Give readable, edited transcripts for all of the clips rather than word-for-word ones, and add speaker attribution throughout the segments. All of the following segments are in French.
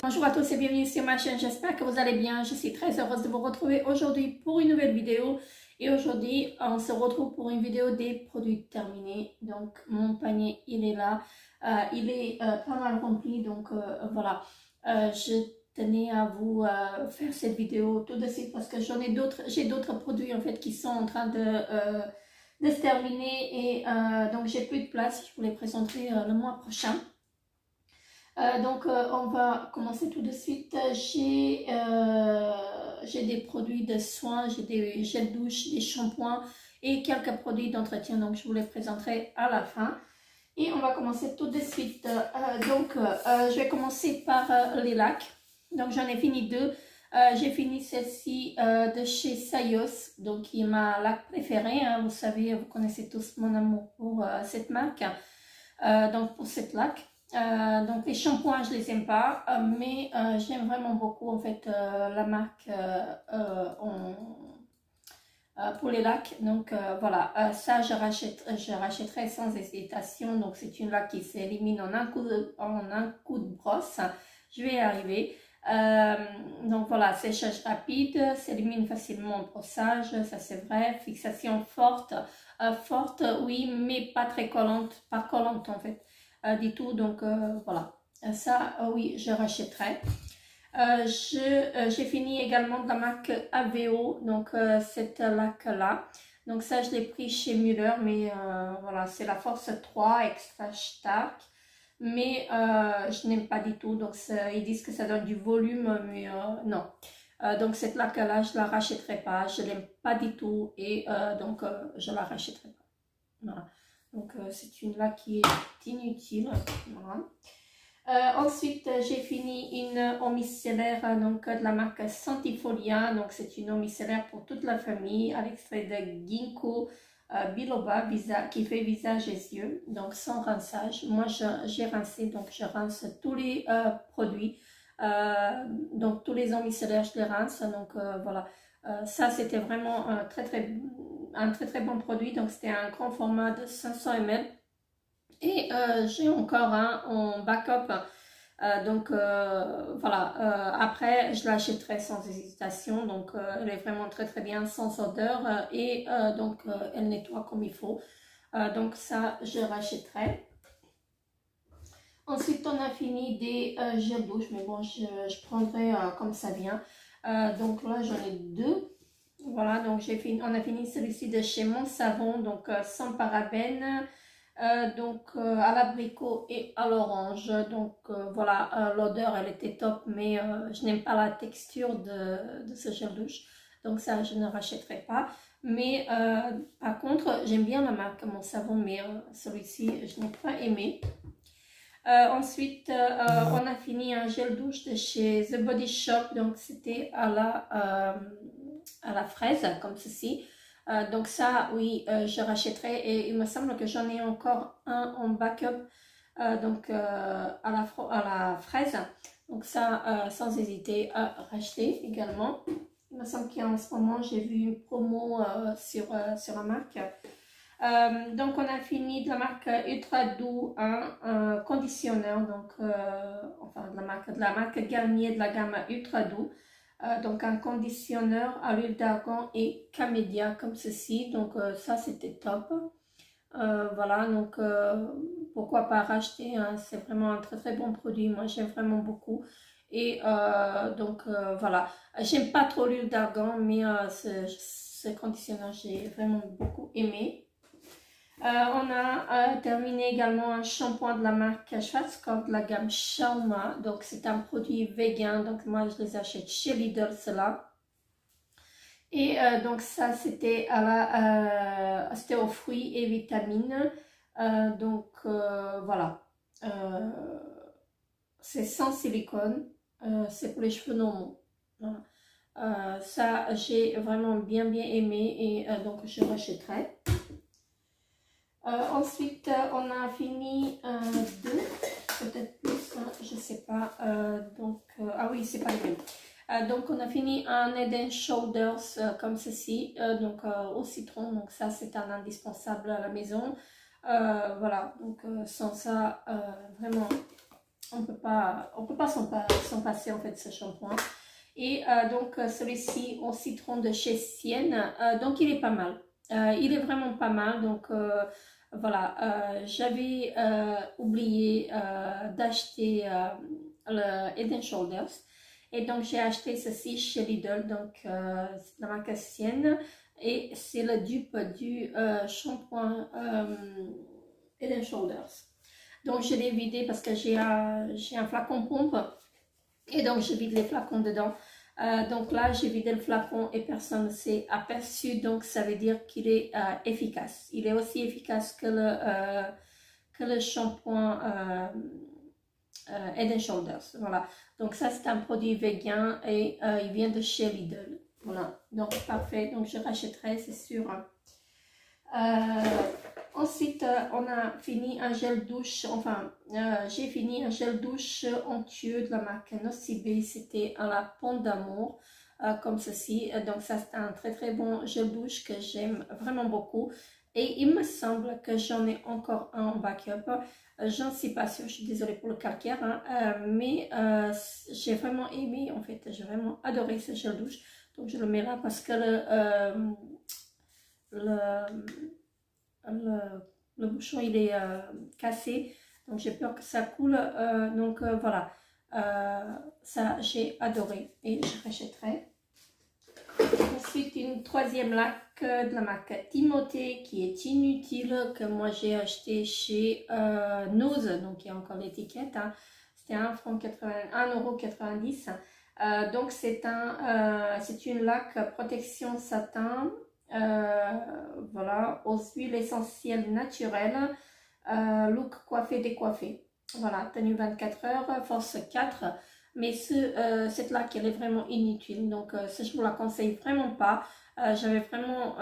Speaker 1: Bonjour à tous et bienvenue sur ma chaîne, j'espère que vous allez bien. Je suis très heureuse de vous retrouver aujourd'hui pour une nouvelle vidéo. Et aujourd'hui, on se retrouve pour une vidéo des produits terminés. Donc, mon panier, il est là. Il est pas mal rempli, donc voilà. Je tenais à vous faire cette vidéo tout de suite parce que j'ai d'autres produits en fait qui sont en train de se terminer. Et donc, j'ai plus de place. Je vous les présenterai le mois prochain. On va commencer tout de suite. J'ai des produits de soins, j'ai des gels douche, des shampoings et quelques produits d'entretien, donc je vous les présenterai à la fin. Et on va commencer tout de suite. Je vais commencer par les lacs. Donc j'en ai fini deux. J'ai fini celle-ci de chez Sayos, donc qui est ma lac préférée, hein. Vous savez, vous connaissez tous mon amour pour cette marque, donc pour cette lac. Donc les shampoings je les aime pas, mais j'aime vraiment beaucoup en fait la marque pour les lacs. Donc voilà, ça je rachèterai sans hésitation. Donc c'est une laque qui s'élimine en un coup de brosse. Je vais y arriver. Donc voilà, séchage rapide, s'élimine facilement au brossage, ça c'est vrai. Fixation forte, oui, mais pas très collante, pas collante en fait. Du tout, donc voilà, ça oui, je rachèterai. J'ai fini également de la marque AVO, donc cette laque là, donc ça je l'ai pris chez Müller, mais voilà, c'est la Force 3 Extra Stark, mais je n'aime pas du tout. Donc ils disent que ça donne du volume, mais non. Donc cette laque là je la rachèterai pas, je l'aime pas du tout, et je la rachèterai pas. Voilà. Donc c'est une laque qui est inutile. Voilà. Ensuite j'ai fini une eau micellaire donc de la marque Santifolia. Donc c'est une eau micellaire pour toute la famille à l'extrait de ginkgo biloba qui fait visage et yeux, donc sans rinçage. Moi j'ai rincé, donc je rince tous les produits, donc tous les eaux micellaires je les rince. Donc voilà. Ça c'était vraiment un très très bon produit. Donc c'était un grand format de 500 ml, et j'ai encore un en backup. Voilà, après je l'achèterai sans hésitation. Donc elle est vraiment très bien, sans odeur, et elle nettoie comme il faut. Donc ça je rachèterai. Ensuite on a fini des gels douche, mais bon je prendrai comme ça vient. Donc là j'en ai deux. Voilà, donc on a fini celui-ci de chez Mon Savon, donc sans parabènes, à l'abricot et à l'orange. Donc voilà, l'odeur elle était top, mais je n'aime pas la texture de ce gel douche, donc ça je ne rachèterai pas. Mais par contre j'aime bien la marque Mon Savon, mais celui-ci je n'ai pas aimé. Ensuite on a fini un gel douche de chez The Body Shop, donc c'était à la fraise comme ceci. Donc ça oui, je rachèterai, et il me semble que j'en ai encore un en backup, à la fraise. Donc ça sans hésiter à racheter également. Il me semble qu'en ce moment j'ai vu une promo sur la marque. Donc on a fini de la marque Ultra Doux un conditionneur, donc enfin de la marque Garnier, de la gamme Ultra Doux. Donc un conditionneur à l'huile d'argan et camélia comme ceci. Donc ça c'était top. Voilà, donc pourquoi pas racheter, hein. C'est vraiment un très bon produit, moi j'aime vraiment beaucoup. Et voilà, j'aime pas trop l'huile d'argan, mais ce conditionneur j'ai vraiment beaucoup aimé. On a terminé également un shampoing de la marque Schwarzkopf de la gamme Schauma. Donc c'est un produit vegan, donc moi je les achète chez Lidl cela. Et donc ça c'était c'était aux fruits et vitamines. Voilà, c'est sans silicone, c'est pour les cheveux normaux. Voilà. Ça j'ai vraiment bien aimé, et donc je rachèterai. Ensuite on a fini deux, peut-être plus, hein, je sais pas. Ah oui, c'est pas les mêmes. Donc on a fini un Head and Shoulders comme ceci, donc au citron, donc ça c'est un indispensable à la maison. Voilà, donc sans ça, vraiment, on peut pas s'en passer en fait ce shampoing. Et donc celui-ci au citron de chez Sienne, donc il est pas mal. Il est vraiment pas mal, donc voilà, j'avais oublié d'acheter le Head and Shoulders. Et donc j'ai acheté ceci chez Lidl, donc c'est la marque Sienne. Et c'est le dupe du shampoing Head and Shoulders. Donc je l'ai vidé parce que j'ai un flacon pompe. Et donc je vide les flacons dedans. Donc là j'ai vidé le flacon et personne ne s'est aperçu. Donc ça veut dire qu'il est efficace. Il est aussi efficace que le shampoing Head and Shoulders. Voilà. Donc ça c'est un produit vegan et il vient de chez Lidl. Voilà. Donc parfait. Donc je rachèterai, c'est sûr. Ensuite, on a fini un gel douche, enfin, j'ai fini un gel douche onctueux de la marque Nocibé, c'était à la pomme d'amour, comme ceci. Donc ça, c'est un très très bon gel douche que j'aime vraiment beaucoup. Et il me semble que j'en ai encore un en backup. J'en suis pas sûre, je suis désolée pour le calcaire, hein, mais j'ai vraiment aimé, en fait, j'ai vraiment adoré ce gel douche. Donc je le mets là parce que le bouchon il est cassé, donc j'ai peur que ça coule, donc voilà, ça j'ai adoré et je rachèterai. Ensuite une troisième lac de la marque Timothée qui est inutile, que moi j'ai acheté chez Nose, donc il y a encore l'étiquette, hein. C'était 1,90 €. Donc c'est une lac protection satin. Voilà, aux huiles essentielles naturelles, look coiffé décoiffé. Voilà, tenue 24 heures, force 4. Mais cette laque, elle est vraiment inutile. Donc, ça, je vous la conseille vraiment pas. J'avais vraiment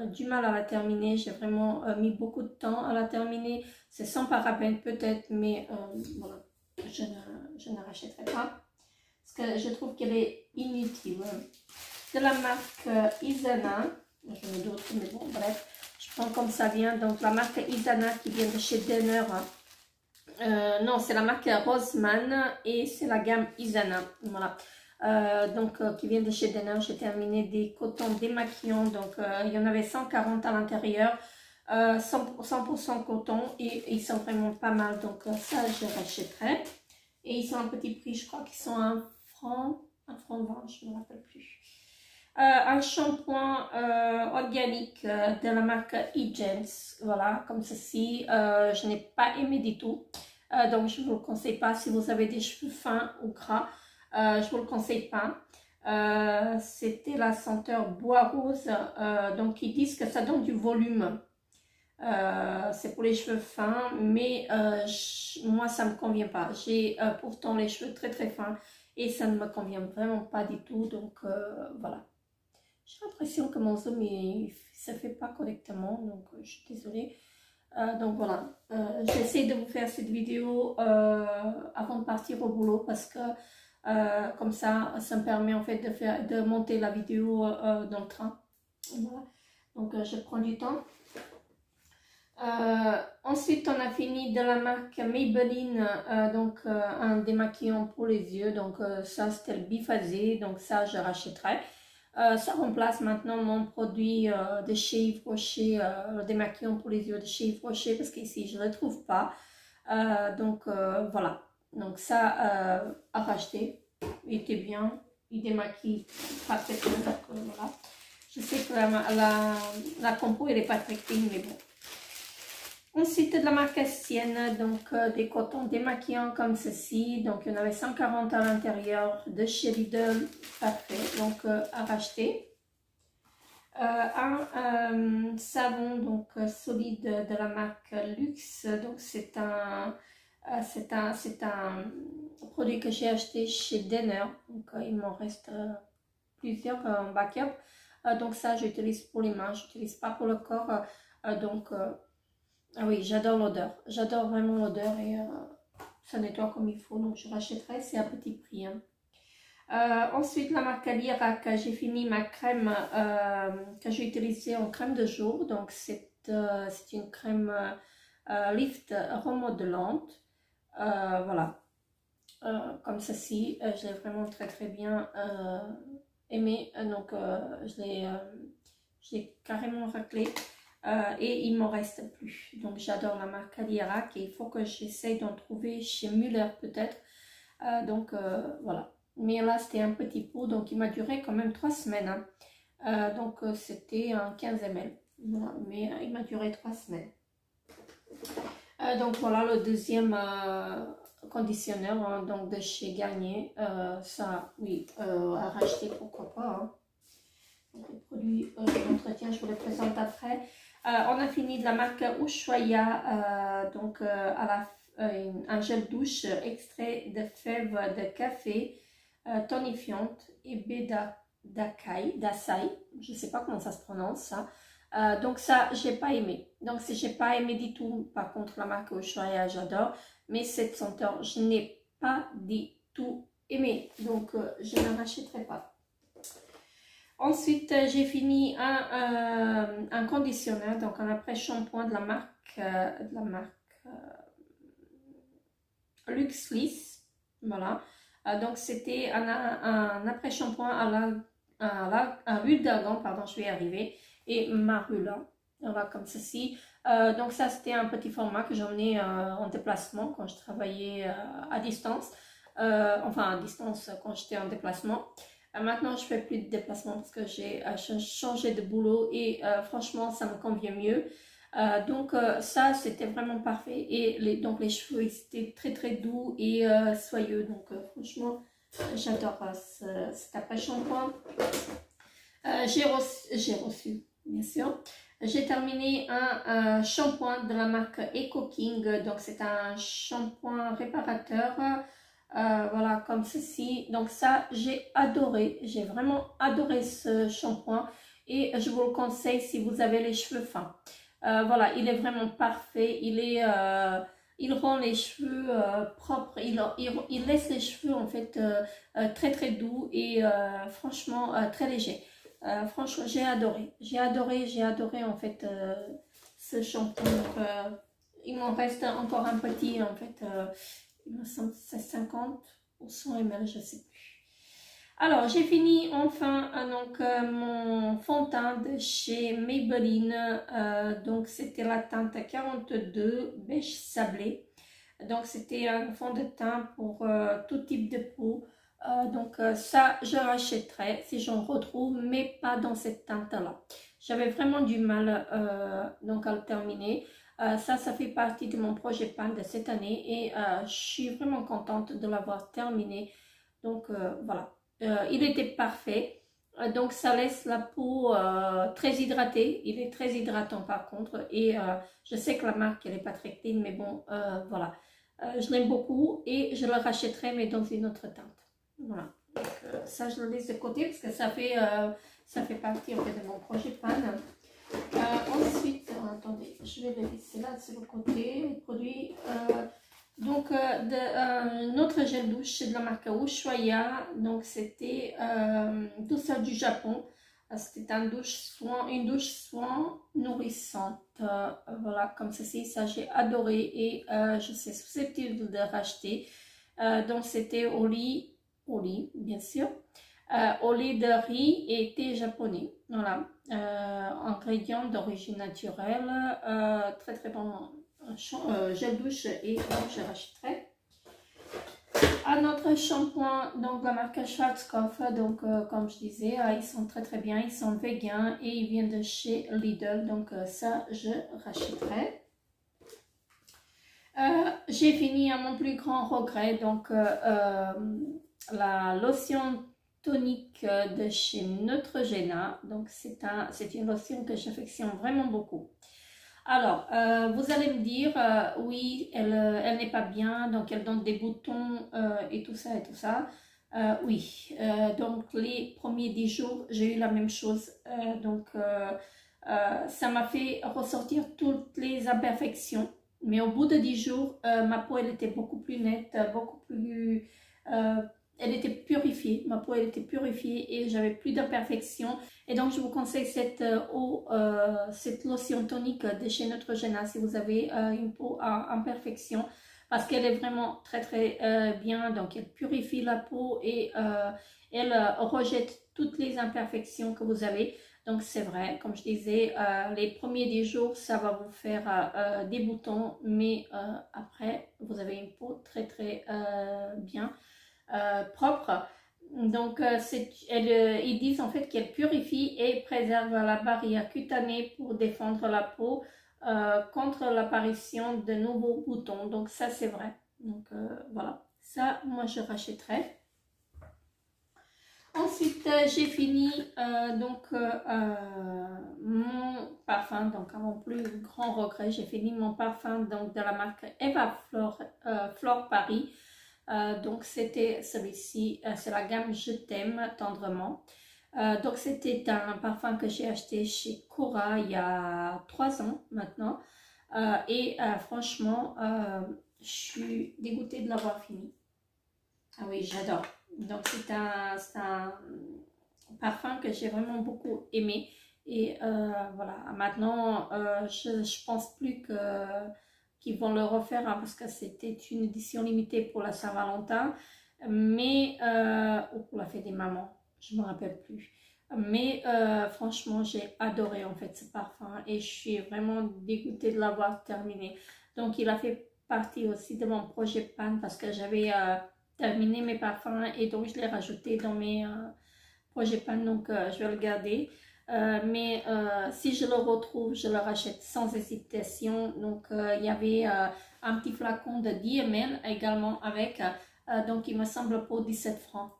Speaker 1: du mal à la terminer. J'ai vraiment mis beaucoup de temps à la terminer. C'est sans parabènes peut-être, mais voilà, je ne rachèterai pas. Parce que je trouve qu'elle est inutile. De la marque Isana, j'en ai d'autres, mais bon, bref, je prends comme ça vient. Donc, la marque Isana qui vient de chez Denner. Non, c'est la marque Roseman et c'est la gamme Isana. Voilà. Donc, qui vient de chez Denner. J'ai terminé des cotons démaquillants. Donc, il y en avait 140 à l'intérieur. 100% coton et ils sont vraiment pas mal. Donc, ça, je rachèterai. Et ils sont à un petit prix, je crois qu'ils sont à 1,20 €, je ne me rappelle plus. Un shampoing organique de la marque E-Gens, voilà, comme ceci. Je n'ai pas aimé du tout, donc je ne vous le conseille pas. Si vous avez des cheveux fins ou gras, je ne vous le conseille pas. C'était la senteur bois rose, donc ils disent que ça donne du volume. C'est pour les cheveux fins, mais moi ça me convient pas. J'ai pourtant les cheveux très très fins et ça ne me convient vraiment pas du tout, donc voilà. J'ai l'impression que mon zoom ne se fait pas correctement, donc je suis désolée. Donc voilà, j'essaie de vous faire cette vidéo avant de partir au boulot parce que comme ça me permet en fait de monter la vidéo dans le train. Voilà. Donc je prends du temps. Ensuite on a fini de la marque Maybelline, donc un démaquillant pour les yeux, donc ça c'était le biphasé, donc ça je rachèterai. Ça remplace maintenant mon produit de chez Yves Rocher, le démaquillant pour les yeux de chez Yves Rocher, parce qu'ici je ne le trouve pas. Donc voilà, donc ça à racheter, il était bien, il démaquille parfaitement, donc voilà. Je sais que la compo elle n'est pas très clean, mais bon. Ensuite de la marque Sienne, donc des cotons démaquillants comme ceci, donc il y en avait 140 à l'intérieur de chez Lidl, parfait, donc à racheter. Un savon donc solide de la marque Luxe, donc c'est un produit que j'ai acheté chez Denner, donc il m'en reste plusieurs en backup, donc ça j'utilise pour les mains, j'utilise pas pour le corps, donc ah oui, j'adore l'odeur. J'adore vraiment l'odeur et ça nettoie comme il faut. Donc je rachèterai, c'est à petit prix. Hein. Ensuite, la marque Lirac, j'ai fini ma crème que j'ai utilisée en crème de jour. Donc, c'est une crème Lift remodelante. Voilà, comme ceci. Je l'ai vraiment très bien aimé. Donc, je l'ai carrément raclé. Et il m'en reste plus. Donc, j'adore la marque Lirac et il faut que j'essaye d'en trouver chez Müller peut-être. Voilà. Mais là, c'était un petit pot, donc il m'a duré quand même 3 semaines. Hein. C'était un 15 ml. Voilà, mais il m'a duré 3 semaines. Donc voilà le deuxième conditionneur hein, donc de chez Garnier. Ça, oui, à racheter, pourquoi pas. Hein. Donc, les produits d'entretien, je vous les présente après. On a fini de la marque Ushuaïa, un gel douche extrait de fèves de café tonifiante et baie d'açaï, je ne sais pas comment ça se prononce ça. Donc ça, j'ai pas aimé. Donc si j'ai pas aimé du tout, par contre la marque Ushuaïa, j'adore, mais cette senteur, je n'ai pas du tout aimé. Donc je ne rachèterai pas. Ensuite, j'ai fini un conditionneur, donc un après-shampoing de la marque Luxlis. Voilà. Donc, c'était un après-shampoing à huile d'argan, pardon, je vais y arriver, et marula. Voilà, comme ceci. Donc, ça, c'était un petit format que j'emmenais en déplacement quand je travaillais à distance. Enfin, à distance quand j'étais en déplacement. Maintenant, je fais plus de déplacements parce que j'ai changé de boulot et franchement, ça me convient mieux. Ça, c'était vraiment parfait. Et donc, les cheveux, ils étaient très doux et soyeux. Donc, franchement, j'adore cet après-shampoing. J'ai reçu, bien sûr. J'ai terminé un shampoing de la marque Eco King. Donc, c'est un shampoing réparateur. Voilà, comme ceci. Donc ça, j'ai adoré. J'ai vraiment adoré ce shampoing. Et je vous le conseille si vous avez les cheveux fins. Voilà, il est vraiment parfait. Il rend les cheveux propres. Il laisse les cheveux en fait très doux et franchement très léger. Franchement, j'ai adoré. J'ai adoré en fait ce shampoing. Donc, il m'en reste encore un petit en fait. Il me semble que c'est 50 ou 100 ml, je ne sais plus. Alors, j'ai fini enfin mon fond de teint de chez Maybelline. Donc, c'était la teinte 42 beige sablé. Donc, c'était un fond de teint pour tout type de peau. Ça, je rachèterai si j'en retrouve, mais pas dans cette teinte-là. J'avais vraiment du mal à le terminer. Ça fait partie de mon projet pan de cette année et je suis vraiment contente de l'avoir terminé. Donc voilà, il était parfait. Donc ça laisse la peau très hydratée. Il est très hydratant par contre. Et je sais que la marque elle n'est pas très clean, mais bon, voilà. Je l'aime beaucoup et je le rachèterai mais dans une autre teinte. Voilà. Donc, ça je le laisse de côté parce que ça fait partie en fait de mon projet pan. Ensuite, attendez, je vais le laisser là sur le côté, les produits. Notre gel douche, c'est de la marque Ushuaïa. Donc, c'était tout ça du Japon. C'était une douche soin nourrissante. Voilà, comme ceci, ça j'ai adoré et je suis susceptible de racheter. Donc, c'était au lit, bien sûr. Au lait de riz et thé japonais. Voilà, ingrédients d'origine naturelle, très bon gel douche et je rachèterai. Un autre shampoing, donc la marque Schwarzkopf, donc comme je disais, ils sont très bien, ils sont végans et ils viennent de chez Lidl, donc ça je rachèterai. J'ai fini à mon plus grand regret, donc la lotion tonique de chez Neutrogena. Donc c'est une lotion que j'affectionne vraiment beaucoup. Alors vous allez me dire oui elle n'est pas bien, donc elle donne des boutons et tout ça. Oui, donc les premiers 10 jours j'ai eu la même chose, ça m'a fait ressortir toutes les imperfections, mais au bout de 10 jours ma peau elle était beaucoup plus nette, beaucoup plus elle était purifiée, ma peau elle était purifiée et j'avais plus d'imperfections. Et donc je vous conseille cette eau, cette lotion tonique de chez Neutrogena si vous avez une peau à imperfection, parce qu'elle est vraiment très bien. Donc elle purifie la peau et elle rejette toutes les imperfections que vous avez. Donc c'est vrai, comme je disais, les premiers 10 jours ça va vous faire des boutons, mais après vous avez une peau très bien. Propre. Donc ils disent en fait qu'elle purifie et préserve la barrière cutanée pour défendre la peau contre l'apparition de nouveaux boutons. Donc ça c'est vrai. Donc voilà, ça moi je rachèterai. Ensuite j'ai fini mon parfum, donc à mon plus grand regret, j'ai fini mon parfum donc de la marque Eva Flore Paris. Donc c'était celui-ci, c'est la gamme Je t'aime tendrement. Donc c'était un parfum que j'ai acheté chez Cora il y a 3 ans maintenant. Franchement, je suis dégoûtée de l'avoir fini. Ah oui, j'adore. Donc c'est un parfum que j'ai vraiment beaucoup aimé. Et voilà, maintenant je pense plus qu'ils vont le refaire hein, parce que c'était une édition limitée pour la Saint-Valentin, mais ou pour la fête des mamans, je me rappelle plus. Mais franchement, j'ai adoré en fait ce parfum et je suis vraiment dégoûtée de l'avoir terminé. Donc il a fait partie aussi de mon projet pan parce que j'avais terminé mes parfums et donc je l'ai rajouté dans mes projets pan, donc je vais le garder. Mais si je le retrouve, je le rachète sans hésitation. Donc il y avait un petit flacon de 10 ml également avec, donc il me semble pour 17 francs.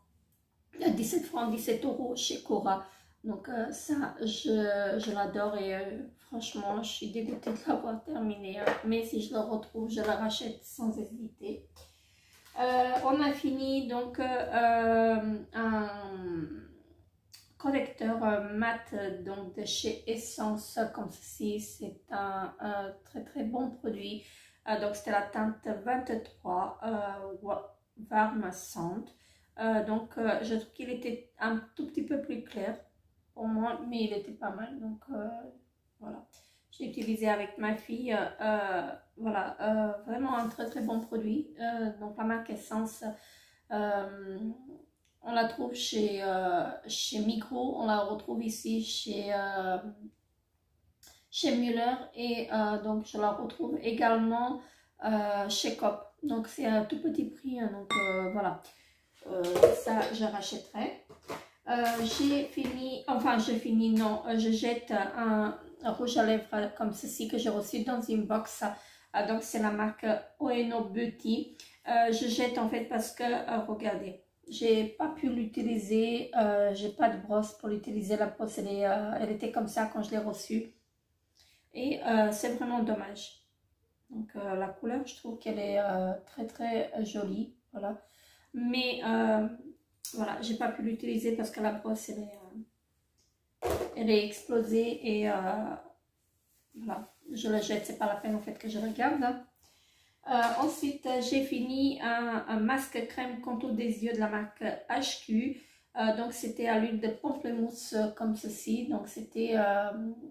Speaker 1: 17 francs, 17 € chez Cora. Donc ça, je l'adore et franchement, je suis dégoûtée de l'avoir terminé. Hein. Mais si je le retrouve, je le rachète sans hésiter. On a fini donc un correcteur mat donc de chez Essence comme ceci. C'est un très bon produit. Donc c'était la teinte 23 Warm Sand. Donc je trouve qu'il était un tout petit peu plus clair pour moi, mais il était pas mal. Donc voilà, j'ai utilisé avec ma fille. Voilà, vraiment un très bon produit. Donc la marque Essence. On la trouve chez Migros, on la retrouve ici chez Müller et donc je la retrouve également chez Coop. Donc c'est un tout petit prix, hein, donc voilà, ça je rachèterai. Je jette un rouge à lèvres comme ceci que j'ai reçu dans une box. Donc c'est la marque Oeno Beauty. Je jette en fait parce que, regardez, j'ai pas pu l'utiliser, j'ai pas de brosse pour l'utiliser, la brosse elle était comme ça quand je l'ai reçue et c'est vraiment dommage. Donc la couleur je trouve qu'elle est très jolie, voilà, mais voilà, j'ai pas pu l'utiliser parce que la brosse elle est explosée et voilà, je la jette, c'est pas la peine en fait que je regarde. Ensuite, j'ai fini un masque crème contour des yeux de la marque HQ. Donc, c'était à l'huile de pamplemousse comme ceci. Donc, c'était,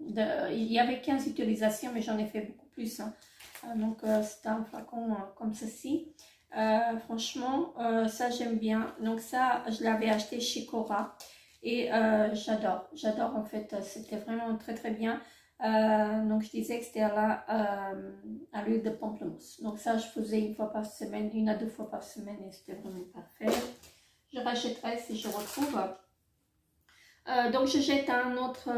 Speaker 1: il y avait 15 utilisations, mais j'en ai fait beaucoup plus. Hein. Donc, c'était un flacon comme ceci. Franchement, ça, j'aime bien. Donc, ça, je l'avais acheté chez Cora. Et j'adore en fait. C'était vraiment très bien. Donc je disais que c'était à l'huile de pamplemousse. Donc ça je faisais une fois par semaine, 1 à 2 fois par semaine et c'était vraiment parfait. Je rachèterai si je retrouve. Donc je jette un autre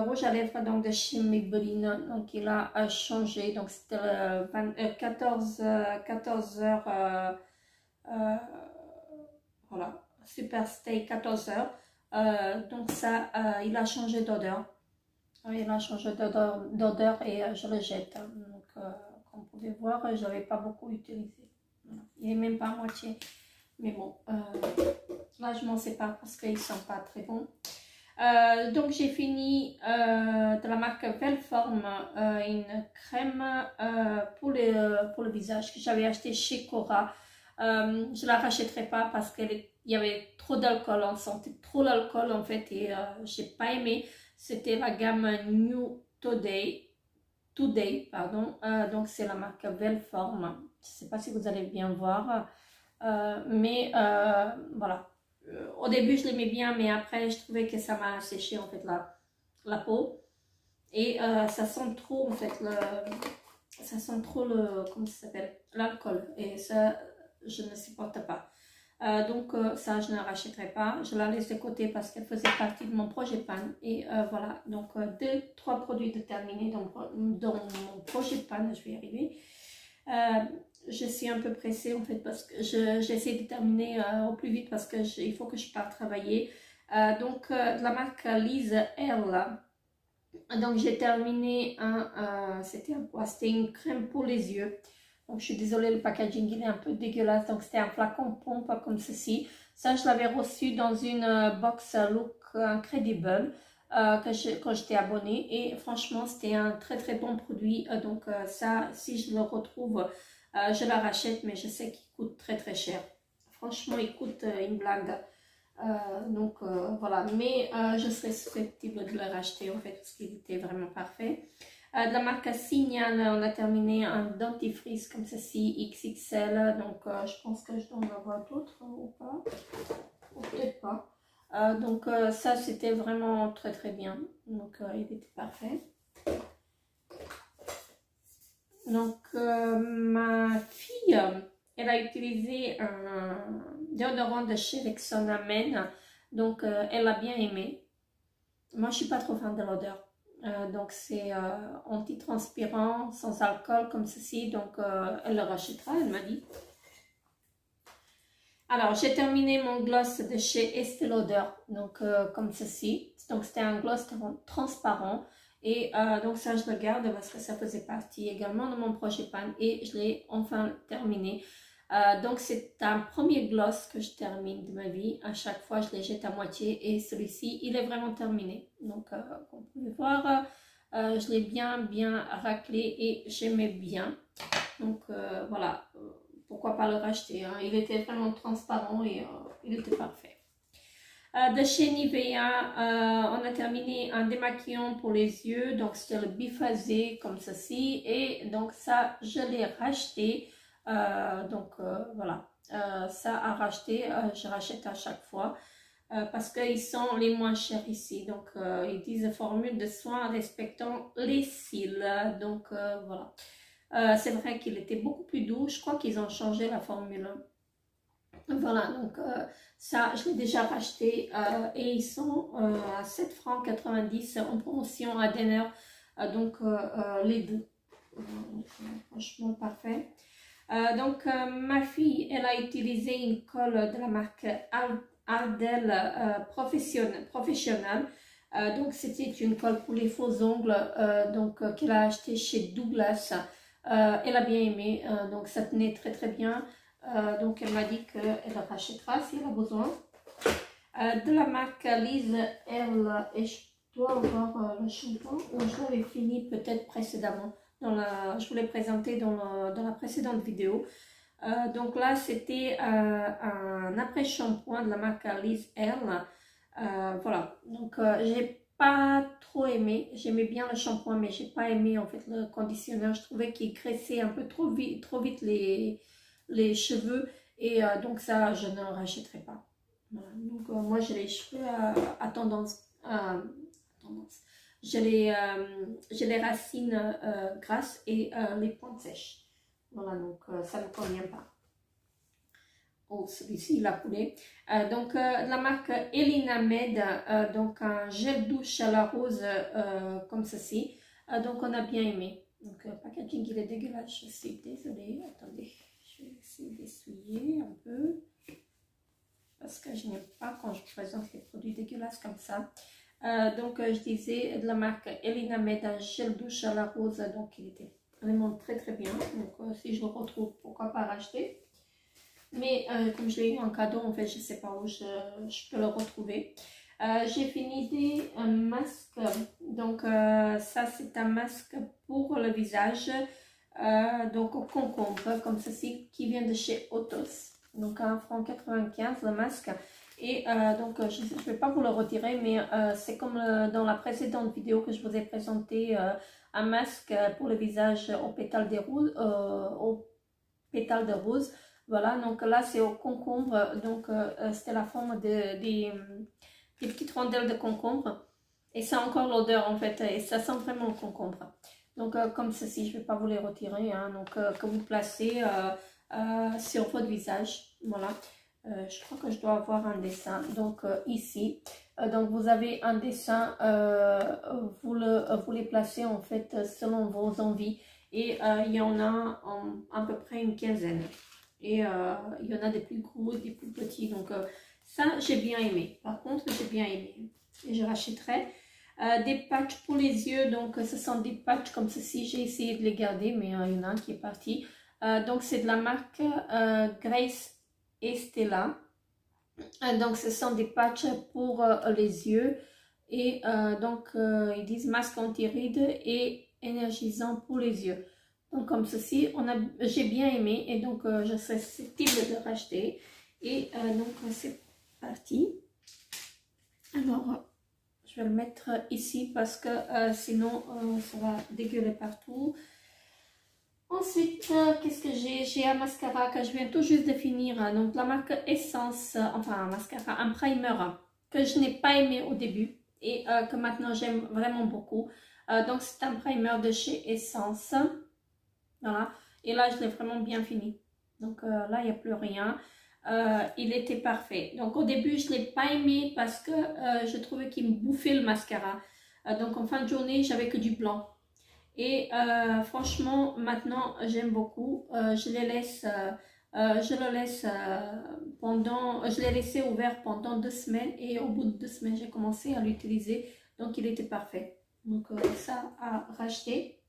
Speaker 1: rouge à lèvres donc de chez Maybelline. Donc il a changé. Donc c'était 14 heures. Voilà, Super Stay 14 heures. Donc ça, il a changé d'odeur. Il a changé d'odeur et je le jette. Donc, comme vous pouvez voir, je n'avais pas beaucoup utilisé. Voilà. Il n'est même pas à moitié. Mais bon, là, je m'en sépare parce qu'ils ne sont pas très bons. Donc, j'ai fini de la marque Velform une crème pour le visage que j'avais acheté chez Cora. je la rachèterai pas parce qu'il y avait trop d'alcool, on sentait trop l'alcool en fait et j'ai pas aimé. C'était la gamme New Today, pardon. Donc c'est la marque Velform. Je sais pas si vous allez bien voir, mais voilà. Au début je l'aimais bien, mais après je trouvais que ça m'a asséché en fait la peau et ça sent trop en fait ça sent trop comment ça s'appelle, l'alcool et ça je ne supporte pas. Donc ça je ne la rachèterai pas, je la laisse de côté parce qu'elle faisait partie de mon projet pan et voilà, donc 2-3 produits déterminés dans mon projet pan, je vais y arriver. Je suis un peu pressée en fait parce que j'essaie de terminer au plus vite parce que il faut que je parte travailler. Donc de la marque Lise L. Donc j'ai terminé c'était un quoi? C'était une crème pour les yeux. Donc je suis désolée, le packaging il est un peu dégueulasse. Donc c'était un flacon pompe comme ceci. Ça je l'avais reçu dans une box Look Incredible quand j'étais abonnée. Et franchement c'était un très très bon produit. Donc ça si je le retrouve, je la rachète. Mais je sais qu'il coûte très très cher. Franchement il coûte une blague. Donc voilà, mais je serais susceptible de le racheter en fait parce qu'il était vraiment parfait. De la marque Signal, on a terminé un dentifrice comme ceci, XXL. Donc je pense que je dois en avoir d'autres ou pas, ou peut-être pas. Donc ça c'était vraiment très très bien. Donc il était parfait. Donc ma fille, elle a utilisé un déodorant de chez Rexona Men, donc elle a bien aimé. Moi je suis pas trop fan de l'odeur, donc c'est anti-transpirant, sans alcool comme ceci, donc elle le rachètera, elle m'a dit. Alors j'ai terminé mon gloss de chez Estée Lauder, donc comme ceci, donc c'était un gloss transparent. Et donc ça je le garde parce que ça faisait partie également de mon projet pan et je l'ai enfin terminé. Donc c'est un premier gloss que je termine de ma vie. À chaque fois je les jette à moitié et celui-ci il est vraiment terminé. Donc comme vous pouvez voir, je l'ai bien raclé et j'aimais bien. Donc voilà, pourquoi pas le racheter, hein. Il était vraiment transparent et il était parfait. De chez Nivea, on a terminé un démaquillant pour les yeux, donc c'était le biphasé comme ceci, et donc ça je l'ai racheté, donc voilà, ça à racheter, je rachète à chaque fois parce qu'ils sont les moins chers ici, donc ils disent formule de soins respectant les cils, donc voilà. C'est vrai qu'il était beaucoup plus doux, je crois qu'ils ont changé la formule. Voilà, donc ça, je l'ai déjà racheté et ils sont à 7,90 francs en promotion à Denner, donc les deux. Franchement, parfait. Donc, ma fille, elle a utilisé une colle de la marque Ardell Professionnal. Donc, c'était une colle pour les faux ongles qu'elle a acheté chez Douglas. Elle a bien aimé, donc ça tenait très très bien. Donc elle m'a dit qu'elle rachètera si elle a besoin. De la marque Lise L. Et je dois avoir le shampoing ou je l'avais fini peut-être précédemment. Je vous l'ai présenté dans la précédente vidéo. Donc là c'était un après-shampoing de la marque Lise L. Voilà, donc j'ai pas trop aimé. J'aimais bien le shampoing mais j'ai pas aimé en fait le conditionneur. Je trouvais qu'il graissait un peu trop vite les cheveux et donc ça je ne rachèterai pas. Voilà. Donc moi j'ai les cheveux à tendance, j'ai les racines grasses et les pointes sèches. Voilà, donc ça ne me convient pas. Oh, celui-ci il a coulé. Donc la marque Elina Med, donc un gel douche à la rose comme ceci. Donc on a bien aimé. Donc le packaging il est dégueulasse, je suis désolée. Attendez, je vais essayer d'essuyer un peu parce que je n'aime pas quand je présente les produits dégueulasses comme ça. Donc je disais de la marque Elina Med, un gel douche à la rose. Donc il était vraiment très très bien. Donc si je le retrouve, pourquoi pas racheter. Mais comme je l'ai eu en cadeau, en fait, je ne sais pas où je peux le retrouver. J'ai fini un masque. Donc ça, c'est un masque pour le visage. donc au concombre, comme ceci, qui vient de chez Autos. Donc à 1,95 le masque. Et donc je ne vais pas vous le retirer, mais c'est comme dans la précédente vidéo que je vous ai présenté un masque pour le visage au pétale de rose. Voilà, donc là c'est au concombre, donc c'était la forme des petites rondelles de concombre. Et ça a encore l'odeur en fait, et ça sent vraiment le concombre. Donc comme ceci, je ne vais pas vous les retirer, hein, donc que vous placez sur votre visage, voilà. Je crois que je dois avoir un dessin, donc ici, donc vous avez un dessin, vous les placez en fait selon vos envies, et il y en a à peu près une quinzaine, et il y en a des plus gros, des plus petits, donc ça j'ai bien aimé, par contre j'ai bien aimé, et je rachèterai. Des patchs pour les yeux, donc ce sont des patchs comme ceci, j'ai essayé de les garder, mais il y en a un qui est parti. Donc c'est de la marque Grace Estella. Donc ce sont des patchs pour les yeux, et donc ils disent masque anti-rides et énergisant pour les yeux. Donc comme ceci, j'ai bien aimé, et donc je serais susceptible de racheter. Et donc c'est parti. Alors je vais le mettre ici parce que sinon ça va dégueuler partout. Ensuite, qu'est-ce que j'ai? J'ai un mascara que je viens tout juste de finir. Donc la marque Essence, enfin un mascara, un primer que je n'ai pas aimé au début et que maintenant j'aime vraiment beaucoup. Donc c'est un primer de chez Essence. Voilà. Et là, je l'ai vraiment bien fini. Donc là, il n'y a plus rien. Il était parfait. Donc au début je ne l'ai pas aimé parce que je trouvais qu'il me bouffait le mascara. Donc en fin de journée j'avais que du blanc, et franchement maintenant j'aime beaucoup. Je les laisse, je l'ai laissé ouvert pendant 2 semaines, et au bout de 2 semaines j'ai commencé à l'utiliser, donc il était parfait. Donc ça à racheter.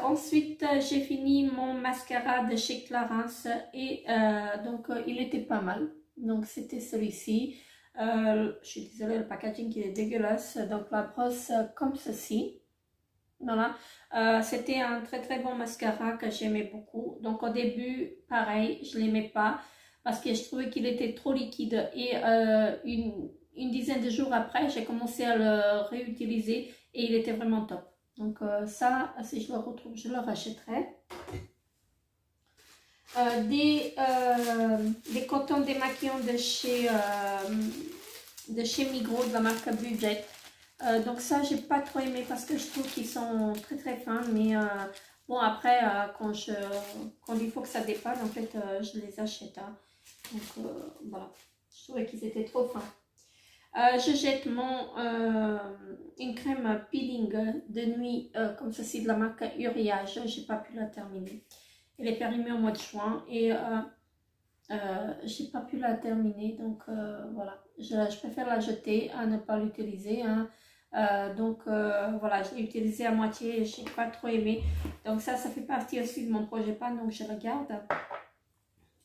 Speaker 1: Ensuite, j'ai fini mon mascara de chez Clarins, et donc il était pas mal. Donc c'était celui-ci. Je suis désolée, le packaging qui est dégueulasse. Donc la brosse comme ceci. Voilà. C'était un très très bon mascara que j'aimais beaucoup. Donc au début, pareil, je l'aimais pas parce que je trouvais qu'il était trop liquide. Et une dizaine de jours après, j'ai commencé à le réutiliser et il était vraiment top. Donc ça, si je le retrouve, je le rachèterai. Des cotons démaquillants de chez Migros, de la marque Budget. Donc ça, j'ai pas trop aimé parce que je trouve qu'ils sont très très fins. Mais bon, après, quand il faut que ça dépasse, en fait, je les achète. Hein. Donc voilà, je trouvais qu'ils étaient trop fins. Je jette une crème peeling de nuit comme ceci de la marque Uriage. J'ai pas pu la terminer. Elle est périmée au mois de juin, et j'ai pas pu la terminer. Donc voilà, je préfère la jeter à ne pas l'utiliser. Hein. Donc voilà, je l'ai utilisé à moitié et je n'ai pas trop aimé. Donc ça fait partie aussi de mon projet pan, donc je regarde.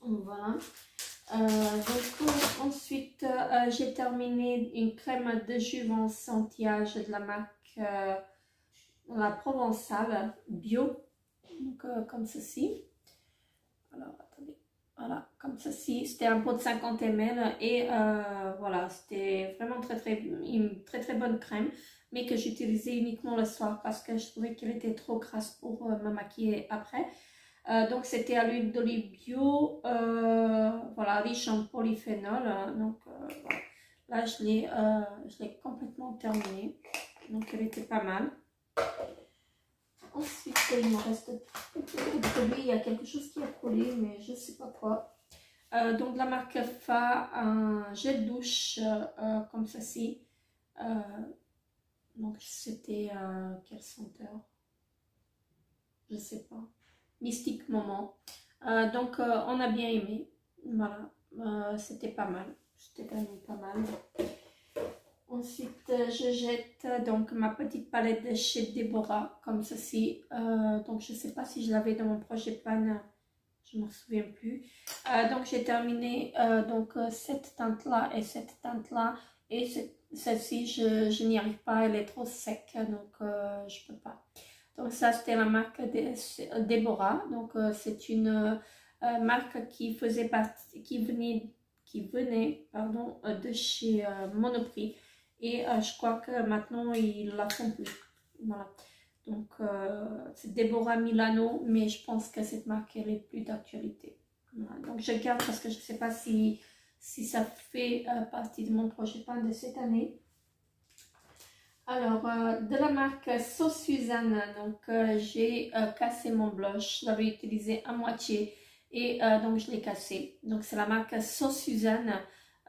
Speaker 1: Voilà. Donc ensuite j'ai terminé une crème de jouvence anti-âge de la marque la Provençale bio, donc comme ceci. Alors attendez, voilà, comme ceci. C'était un pot de 50 ml, et voilà, c'était vraiment une très très bonne crème, mais que j'utilisais uniquement le soir parce que je trouvais qu'elle était trop grasse pour me maquiller après. Donc c'était à l'huile d'olive bio, voilà, riche en polyphénol. Donc voilà. Là je l'ai complètement terminé, donc elle était pas mal. Ensuite il me reste de lui, il y a quelque chose qui a collé, mais je sais pas quoi. Donc la marque Fa, un gel douche comme ceci. Donc c'était quelle senteur, je sais pas. Mystique Moment. Donc on a bien aimé. Voilà, c'était pas mal. C'était vraiment pas mal. Ensuite je jette donc ma petite palette de chez Deborah comme ceci. Donc je sais pas si je l'avais dans mon projet pan, je me souviens plus. Donc j'ai terminé donc cette teinte là et cette teinte là, et celle-ci je n'y arrive pas, elle est trop sec, donc je peux pas. Donc ça, c'était la marque Deborah. Donc c'est une marque qui faisait partie, qui venait pardon, de chez Monoprix. Et je crois que maintenant, ils la font plus. Voilà. Donc c'est Deborah Milano, mais je pense que cette marque, elle est plus d'actualité. Voilà. Donc je garde parce que je ne sais pas si ça fait partie de mon projet pain de cette année. Alors, de la marque So Suzanne, donc j'ai cassé mon blush, je l'avais utilisé à moitié et donc je l'ai cassé. Donc c'est la marque So Suzanne,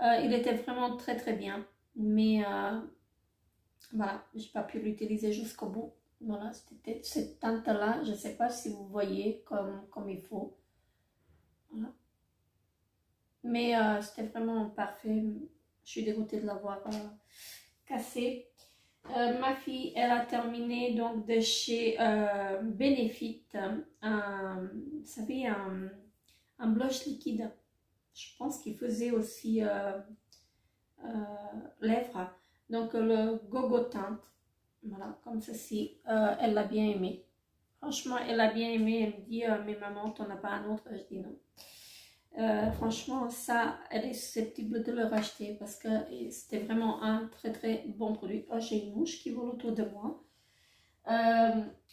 Speaker 1: il était vraiment très très bien, mais voilà, j'ai pas pu l'utiliser jusqu'au bout. Voilà, c'était cette teinte là, je ne sais pas si vous voyez comme il faut. Voilà. Mais c'était vraiment parfait, je suis dégoûtée de l'avoir cassé. Ma fille, elle a terminé donc de chez Benefit, vous savez, un blush liquide. Je pense qu'il faisait aussi lèvres. Donc le Gogo Teint, voilà, comme ceci. Elle l'a bien aimé. Franchement, elle a bien aimé. Elle me dit, mais maman, t'en as pas un autre? Je dis non. Franchement, ça, elle est susceptible de le racheter parce que c'était vraiment un très très bon produit. Oh, j'ai une mouche qui vole autour de moi.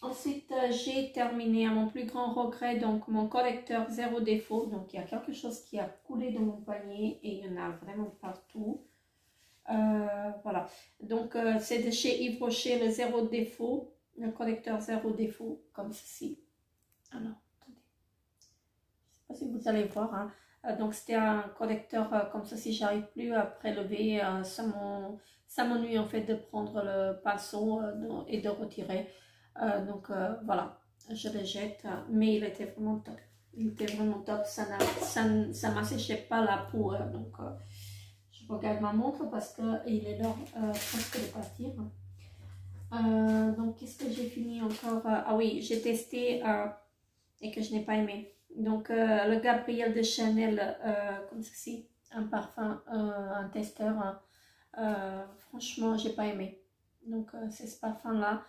Speaker 1: Ensuite, j'ai terminé à mon plus grand regret, donc mon correcteur zéro défaut. Donc, il y a quelque chose qui a coulé dans mon panier et il y en a vraiment partout. Voilà. Donc, c'est de chez Yves Rocher, le zéro défaut, le correcteur zéro défaut, comme ceci. Alors, si vous allez voir, hein. Donc c'était un correcteur comme ça. Si j'arrive plus à prélever, ça m'ennuie en fait de prendre le pinceau et de retirer. Donc voilà, je le jette, mais il était vraiment top. Il était vraiment top, ça m'asséchait pas la peau. Donc je regarde ma montre parce qu'il est l'heure presque de partir. Donc qu'est-ce que j'ai fini encore? Ah oui, j'ai testé et que je n'ai pas aimé. Donc le Gabriel de Chanel, comme ceci, un parfum, un testeur. Franchement, j'ai pas aimé. Donc c'est ce parfum là.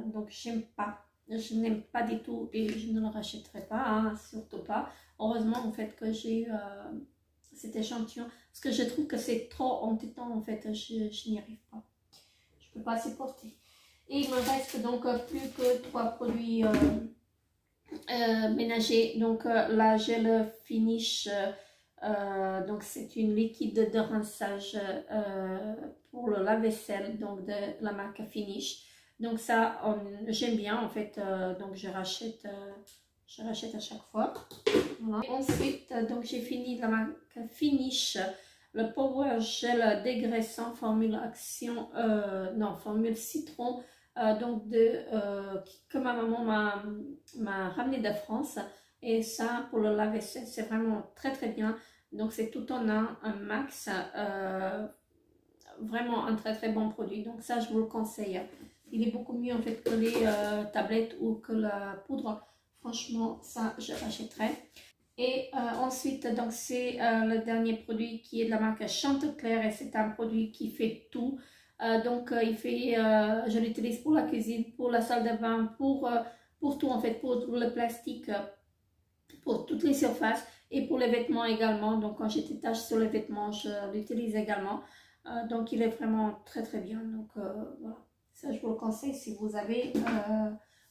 Speaker 1: Donc j'aime pas. Je n'aime pas du tout et je ne le rachèterai pas, hein, surtout pas. Heureusement en fait que j'ai eu cet échantillon parce que je trouve que c'est trop entêtant en fait. Je n'y arrive pas. Je peux pas supporter. Et il me reste donc plus que 3 produits ménager. Donc la gel finish, donc c'est une liquide de rinçage pour le lave-vaisselle, donc de la marque Finish. Donc ça j'aime bien en fait, donc je rachète à chaque fois. Voilà. Et ensuite donc j'ai fini de la marque Finish le Power Gel dégraissant formule action, non formule citron. Donc que ma maman m'a ramené de France, et ça pour le lave-vaisselle c'est vraiment très très bien. Donc c'est tout en un max, vraiment un très très bon produit. Donc ça je vous le conseille, il est beaucoup mieux en fait que les tablettes ou que la poudre. Franchement ça je rachèterai. Et ensuite donc c'est le dernier produit qui est de la marque Chanteclair, et c'est un produit qui fait tout. Donc il fait, je l'utilise pour la cuisine, pour la salle de bain, pour tout en fait, pour le plastique, pour toutes les surfaces et pour les vêtements également. Donc quand j'ai des taches sur les vêtements, je l'utilise également. Donc il est vraiment très très bien. Donc voilà, ça je vous le conseille si vous avez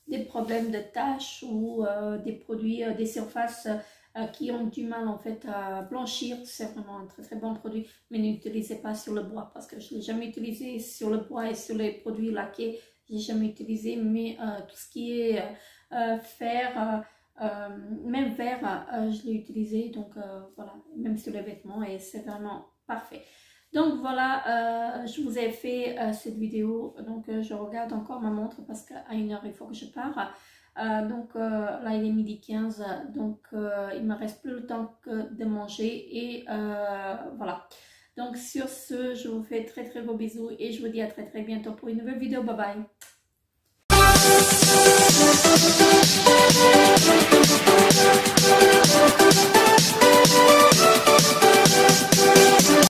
Speaker 1: des problèmes de taches ou des produits, des surfaces qui ont du mal en fait à blanchir. C'est vraiment un très très bon produit, mais n'utilisez pas sur le bois parce que je ne l'ai jamais utilisé sur le bois et sur les produits laqués. J'ai jamais utilisé, mais tout ce qui est fer, même verre, je l'ai utilisé. Donc voilà, même sur les vêtements, et c'est vraiment parfait. Donc voilà, je vous ai fait cette vidéo. Donc je regarde encore ma montre parce qu'à 1h il faut que je pars. Donc là il est midi 15, donc il me reste plus le temps que de manger, et voilà. Donc sur ce, je vous fais très très beaux bisous et je vous dis à très très bientôt pour une nouvelle vidéo. Bye bye.